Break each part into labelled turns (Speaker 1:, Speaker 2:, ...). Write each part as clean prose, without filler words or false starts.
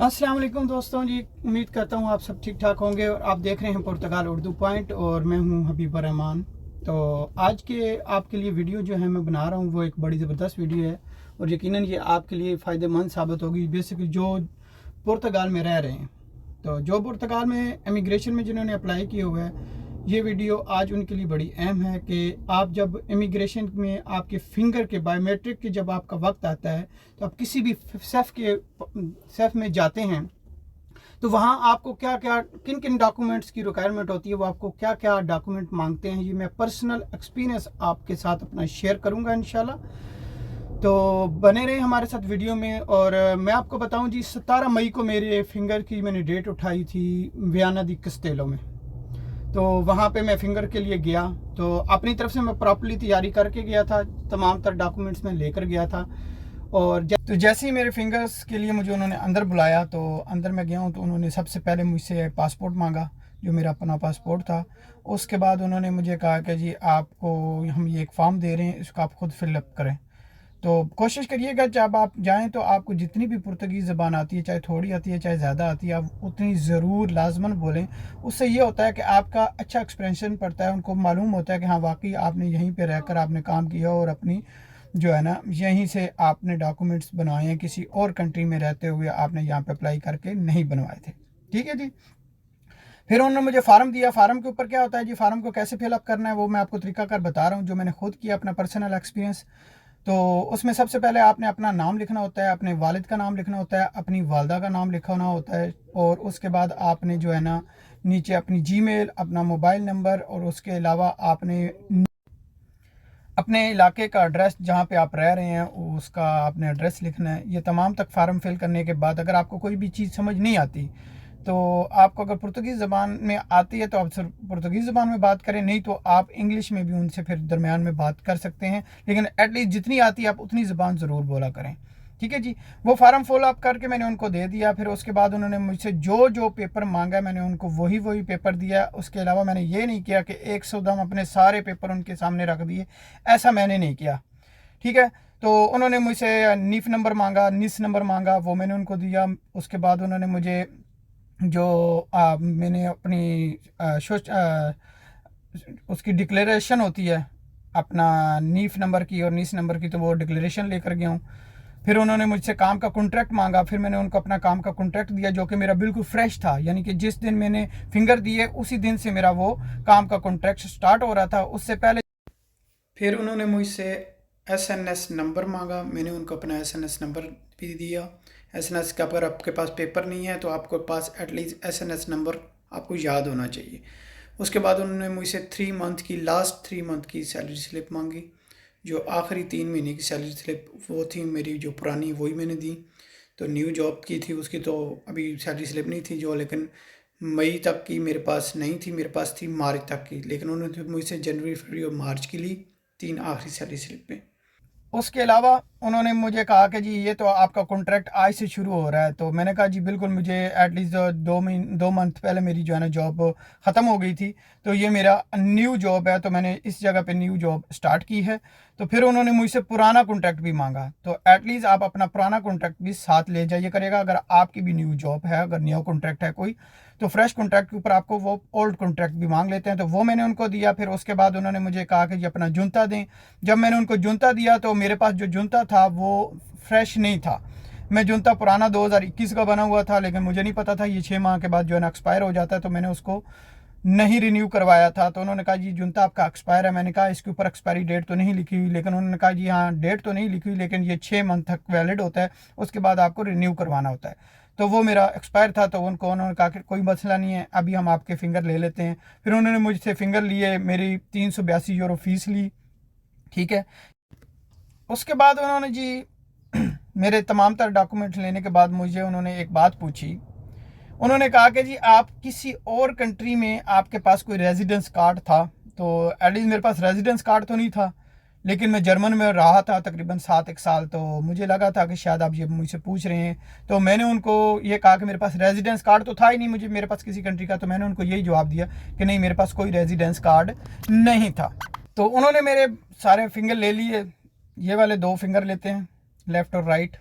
Speaker 1: अस्सलाम वालेकुम दोस्तों जी, उम्मीद करता हूँ आप सब ठीक ठाक होंगे और आप देख रहे हैं पुर्तगाल उर्दू पॉइंट और मैं हूँ हबीब रहमान। तो आज के आपके लिए वीडियो जो है मैं बना रहा हूँ वो एक बड़ी ज़बरदस्त वीडियो है और यकीनन ये आपके लिए फ़ायदेमंद साबित होगी। बेसिकली जो पुर्तगाल में रह रहे हैं, तो जो पुर्तगाल में इमिग्रेशन में जिन्होंने अप्लाई किया हुआ है, ये वीडियो आज उनके लिए बड़ी अहम है कि आप जब इमिग्रेशन में आपके फिंगर के बायोमेट्रिक के जब आपका वक्त आता है तो आप किसी भी सेफ में जाते हैं तो वहाँ आपको क्या क्या किन किन डॉक्यूमेंट्स की रिक्वायरमेंट होती है, वो आपको क्या क्या डॉक्यूमेंट मांगते हैं। ये मैं पर्सनल एक्सपीरियंस आपके साथ अपना शेयर करूँगा इंशाल्लाह। तो बने रहे हमारे साथ वीडियो में। और मैं आपको बताऊं जी, 17 मई को मेरे फिंगर की मैंने डेट उठाई थी वियाना दी कस्टेलो में। तो वहाँ पे मैं फिंगर के लिए गया, तो अपनी तरफ से मैं प्रॉपर्ली तैयारी करके गया था, तमाम तर डॉक्यूमेंट्स में लेकर गया था। और तो जैसे ही मेरे फिंगर्स के लिए मुझे उन्होंने अंदर बुलाया, तो अंदर मैं गया हूँ तो उन्होंने सबसे पहले मुझसे पासपोर्ट मांगा, जो मेरा अपना पासपोर्ट था। उसके बाद उन्होंने मुझे कहा कि जी आपको हम ये एक फॉर्म दे रहे हैं, इसको आप खुद फिलअप करें। तो कोशिश करिएगा जब आप जाएं तो आपको जितनी भी पुर्तगीज़ ज़बान आती है, चाहे थोड़ी आती है चाहे ज़्यादा आती है, आप उतनी ज़रूर लाजमन बोलें। उससे ये होता है कि आपका अच्छा एक्सप्रेशन पड़ता है, उनको मालूम होता है कि हाँ वाकई आपने यहीं पे रहकर आपने काम किया और अपनी जो है ना यहीं से आपने डॉक्यूमेंट्स बनवाए हैं, किसी और कंट्री में रहते हुए आपने यहाँ पे अप्लाई करके नहीं बनवाए थे। ठीक है जी। फिर उन्होंने मुझे फार्म दिया। फार्म के ऊपर क्या होता है जी, फार्म को कैसे फिलअप करना है वो मैं आपको तरीकाकार बता रहा हूँ, जो मैंने खुद किया, अपना पर्सनल एक्सपीरियंस। तो उसमें सबसे पहले आपने अपना नाम लिखना होता है, अपने वालिद का नाम लिखना होता है, अपनी वालदा का नाम लिखना होता है, और उसके बाद आपने जो है ना नीचे अपनी जीमेल, अपना मोबाइल नंबर, और उसके अलावा आपने अपने इलाके का एड्रेस, जहाँ पे आप रह रहे हैं उसका आपने एड्रेस लिखना है। ये तमाम तक फार्म फिल करने के बाद अगर आपको कोई भी चीज़ समझ नहीं आती, तो आपको अगर पुर्तगीज़ ज़बान में आती है तो आप सिर्फ पुर्तगीज़ ज़बान में बात करें, नहीं तो आप इंग्लिश में भी उनसे फिर दरमियान में बात कर सकते हैं, लेकिन एटलीस्ट जितनी आती है आप उतनी ज़बान ज़रूर बोला करें। ठीक है जी। वो फार्म फुल अप करके मैंने उनको दे दिया। फिर उसके बाद उन्होंने मुझसे जो जो पेपर मांगा मैंने उनको वही वही पेपर दिया। उसके अलावा मैंने ये नहीं किया कि एक सौ दम अपने सारे पेपर उनके सामने रख दिए, ऐसा मैंने नहीं किया। ठीक है। तो उन्होंने मुझसे नीफ नंबर मांगा, निस नंबर मांगा, वो मैंने उनको दिया। उसके बाद उन्होंने मुझे जो मैंने अपनी उसकी डिक्लेरेशन होती है अपना नीफ नंबर की और नीस नंबर की, तो वो डिक्लेरेशन लेकर गया हूँ। फिर उन्होंने मुझसे काम का कॉन्ट्रैक्ट मांगा। फिर मैंने उनको अपना काम का कॉन्ट्रैक्ट दिया, जो कि मेरा बिल्कुल फ्रेश था, यानी कि जिस दिन मैंने फिंगर दिए उसी दिन से मेरा वो काम का कॉन्ट्रैक्ट स्टार्ट हो रहा था, उससे पहले। फिर उन्होंने मुझसे एसएनएस नंबर मांगा, मैंने उनको अपना एसएनएस नंबर भी दिया। एसएनएस का अगर आपके पास पेपर नहीं है तो आपके पास एटलीस्ट एसएनएस नंबर आपको याद होना चाहिए। उसके बाद उन्होंने मुझसे 3 मंथ की, लास्ट 3 मंथ की सैलरी स्लिप मांगी। जो आखिरी 3 महीने की सैलरी स्लिप वो थी मेरी, जो पुरानी वही मैंने दी। तो न्यू जॉब की थी उसकी तो अभी सैलरी स्लिप नहीं थी जो, लेकिन मई तक की मेरे पास नहीं थी, मेरे पास थी मार्च तक की। लेकिन उन्होंने मुझसे जनवरी, फरवरी और मार्च की ली, 3 आखिरी सैलरी स्लिप में। उसके अलावा उन्होंने मुझे कहा कि जी ये तो आपका कॉन्ट्रैक्ट आज से शुरू हो रहा है। तो मैंने कहा जी बिल्कुल, मुझे एटलीस्ट 2 मंथ पहले मेरी जो है ना जॉब ख़त्म हो गई थी, तो ये मेरा न्यू जॉब है, तो मैंने इस जगह पे न्यू जॉब स्टार्ट की है। तो फिर उन्होंने मुझसे पुराना कॉन्ट्रैक्ट भी मांगा, तो एटलीस्ट आप अपना पुराना कॉन्ट्रैक्ट भी साथ ले जाइए करेगा। अगर आपकी भी न्यू जॉब है, अगर न्यू कॉन्ट्रैक्ट है कोई, तो फ्रेश कॉन्ट्रैक्ट के ऊपर आपको वो ओल्ड कॉन्ट्रैक्ट भी मांग लेते हैं, तो वो मैंने उनको दिया। फिर उसके बाद उन्होंने मुझे कहा कि जी अपना जूता दें। जब मैंने उनको जूता दिया तो मेरे पास जो जूता था वो फ्रेश नहीं था। मैं जूता पुराना 2021 का बना हुआ था, लेकिन मुझे नहीं पता था ये 6 माह के बाद जो है ना एक्सपायर हो जाता है, तो मैंने उसको नहीं रिन्यू करवाया था। तो उन्होंने कहा जी जूता आपका एक्सपायर है। मैंने कहा इसके ऊपर एक्सपायरी डेट तो नहीं लिखी हुई, लेकिन उन्होंने कहा जी हाँ डेट तो नहीं लिखी हुई, लेकिन ये 6 मंथ तक वैलिड होता है, उसके बाद आपको रिन्यू करवाना होता है। तो वो मेरा एक्सपायर था, तो उन्होंने कहा कि कोई मसला नहीं है, अभी हम आपके फ़िंगर ले लेते हैं। फिर उन्होंने मुझसे फ़िंगर लिए, मेरी 382 यूरो फ़ीस ली। ठीक है। उसके बाद उन्होंने जी मेरे तमाम तर डॉक्यूमेंट्स लेने के बाद मुझे उन्होंने एक बात पूछी। उन्होंने कहा कि जी आप किसी और कंट्री में आपके पास कोई रेजिडेंस कार्ड था? तो एटलीस्ट मेरे पास रेजिडेंस कार्ड तो नहीं था, लेकिन मैं जर्मन में रहा था तकरीबन 7 एक साल, तो मुझे लगा था कि शायद आप ये मुझसे पूछ रहे हैं। तो मैंने उनको ये कहा कि मेरे पास रेजिडेंस कार्ड तो था ही नहीं, मुझे मेरे पास किसी कंट्री का। तो मैंने उनको यही जवाब दिया कि नहीं, मेरे पास कोई रेजिडेंस कार्ड नहीं था। तो उन्होंने मेरे सारे फिंगर ले लिए। ये वाले 2 फिंगर लेते हैं, लेफ़्ट और राइट।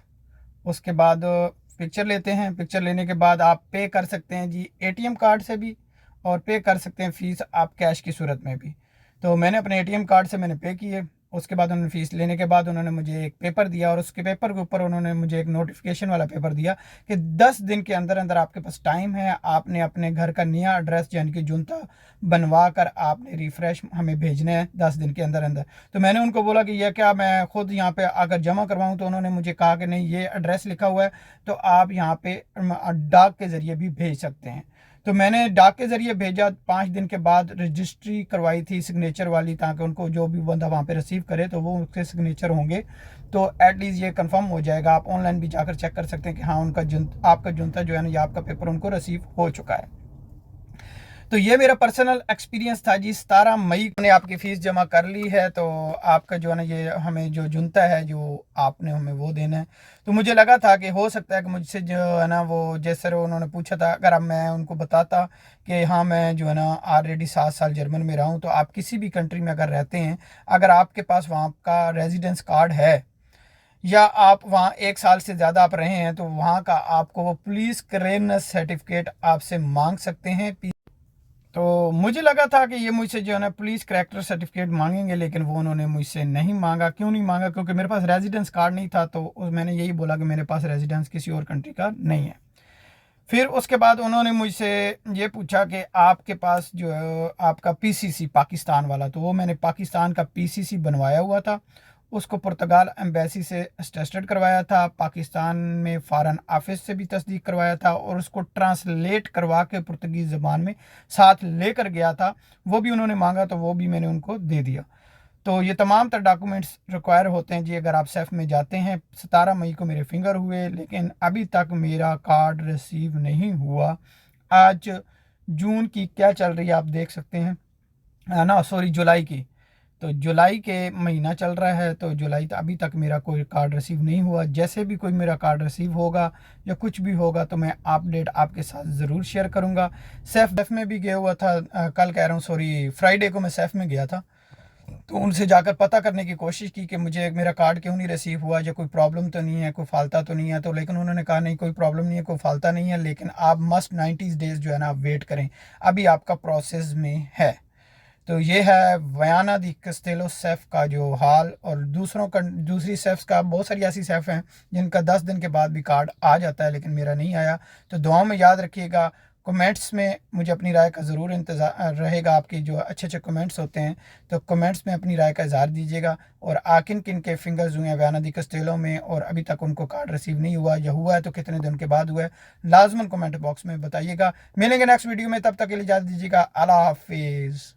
Speaker 1: उसके बाद पिक्चर लेते हैं। पिक्चर लेने के बाद आप पे कर सकते हैं जी ATM कार्ड से भी, और पे कर सकते हैं फ़ीस आप कैश की सूरत में भी। तो मैंने अपने ATM कार्ड से मैंने पे किए। उसके बाद उन्होंने फ़ीस लेने के बाद उन्होंने मुझे एक पेपर दिया, और उसके पेपर के ऊपर उन्होंने मुझे एक नोटिफिकेशन वाला पेपर दिया कि 10 दिन के अंदर अंदर आपके पास टाइम है, आपने अपने घर का नया एड्रेस यानी कि जुनता बनवा कर आपने रिफ़्रेश हमें भेजना है 10 दिन के अंदर अंदर। तो मैंने उनको बोला कि यह क्या मैं ख़ुद यहाँ पे आकर जमा करवाऊँ? तो उन्होंने मुझे कहा कि नहीं, ये एड्रेस लिखा हुआ है तो आप यहाँ पे डाक के ज़रिए भी भेज सकते हैं। तो मैंने डाक के ज़रिए भेजा। 5 दिन के बाद रजिस्ट्री करवाई थी सिग्नेचर वाली, ताकि उनको जो भी बंदा वहाँ पे रिसीव करे तो वो उसके सिग्नेचर होंगे, तो एटलीस्ट ये कंफर्म हो जाएगा। आप ऑनलाइन भी जाकर चेक कर सकते हैं कि हाँ उनका आपका जुनता जो है ना, या आपका पेपर उनको रिसीव हो चुका है। तो ये मेरा पर्सनल एक्सपीरियंस था जी। 17 मई को ने आपकी फ़ीस जमा कर ली है, तो आपका जो है ना ये हमें जो जुनता है जो आपने हमें वो देना है। तो मुझे लगा था कि हो सकता है कि मुझसे जो है ना वो जैसे उन्होंने पूछा था, अगर अब मैं उनको बताता कि हाँ मैं जो है ना ऑलरेडी 7 साल जर्मन में रहा हूँ, तो आप किसी भी कंट्री में अगर रहते हैं, अगर आपके पास वहाँ का रेजिडेंस कार्ड है या आप वहाँ 1 साल से ज़्यादा आप रहे हैं, तो वहाँ का आपको वो पुलिस क्लियरेंस सर्टिफिकेट आपसे मांग सकते हैं। तो मुझे लगा था कि ये मुझसे जो है ना पुलिस करैक्टर सर्टिफिकेट मांगेंगे, लेकिन वो उन्होंने मुझसे नहीं मांगा। क्यों नहीं मांगा? क्योंकि मेरे पास रेजिडेंस कार्ड नहीं था। तो मैंने यही बोला कि मेरे पास रेजिडेंस किसी और कंट्री का नहीं है। फिर उसके बाद उन्होंने मुझसे ये पूछा कि आपके पास जो है आपका PCC पाकिस्तान वाला, तो वो मैंने पाकिस्तान का PCC बनवाया हुआ था। उसको पुर्तगाल एम्बेसी से अटेस्टेड करवाया था, पाकिस्तान में फ़ॉरेन ऑफिस से भी तस्दीक करवाया था, और उसको ट्रांसलेट करवा के पुर्तगीज़ ज़बान में साथ लेकर गया था। वो भी उन्होंने मांगा तो वो भी मैंने उनको दे दिया। तो ये तमाम तर डॉक्यूमेंट्स रिक्वायर होते हैं जी अगर आप सेफ में जाते हैं। 17 मई को मेरे फिंगर हुए, लेकिन अभी तक मेरा कार्ड रिसीव नहीं हुआ। आज जून की क्या चल रही है आप देख सकते हैं, ना सॉरी जुलाई की। तो जुलाई के महीना चल रहा है, तो जुलाई अभी तक मेरा कोई कार्ड रिसीव नहीं हुआ। जैसे भी कोई मेरा कार्ड रिसीव होगा या कुछ भी होगा तो मैं अपडेट आपके साथ ज़रूर शेयर करूंगा। सेफ में भी गया हुआ था, कल कह रहा हूँ सॉरी, फ्राइडे को मैं सेफ में गया था। तो उनसे जाकर पता करने की कोशिश की कि मुझे मेरा कार्ड क्यों नहीं रिसीव हुआ, या कोई प्रॉब्लम तो नहीं है, कोई फालता तो नहीं है। तो लेकिन उन्होंने कहा नहीं, कोई प्रॉब्लम नहीं है, कोई फालता नहीं है, लेकिन आप मस्ट 90 डेज़ जो है ना आप वेट करें, अभी आपका प्रोसेस में है। तो ये है वयाना दी कस्टेलो सेफ का जो हाल। और दूसरी सेफ्स का बहुत सारी ऐसी सेफ हैं जिनका 10 दिन के बाद भी कार्ड आ जाता है, लेकिन मेरा नहीं आया। तो दुआओं में याद रखिएगा। कमेंट्स में मुझे अपनी राय का ज़रूर इंतज़ार रहेगा, आपकी जो अच्छे अच्छे कमेंट्स होते हैं, तो कमेंट्स में अपनी राय का इज़हार दीजिएगा। और किन किन के फिंगर्स हुए हैं वयाना दी कस्टेलो में, और अभी तक उनको कार्ड रिसीव नहीं हुआ, या हुआ है तो कितने दिन के बाद हुआ है, लाजमन कमेंट बॉक्स में बताइएगा। मिलेंगे नेक्स्ट वीडियो में, तब तक के लिए इजाज़त दीजिएगा। अल्लाह हाफिज़।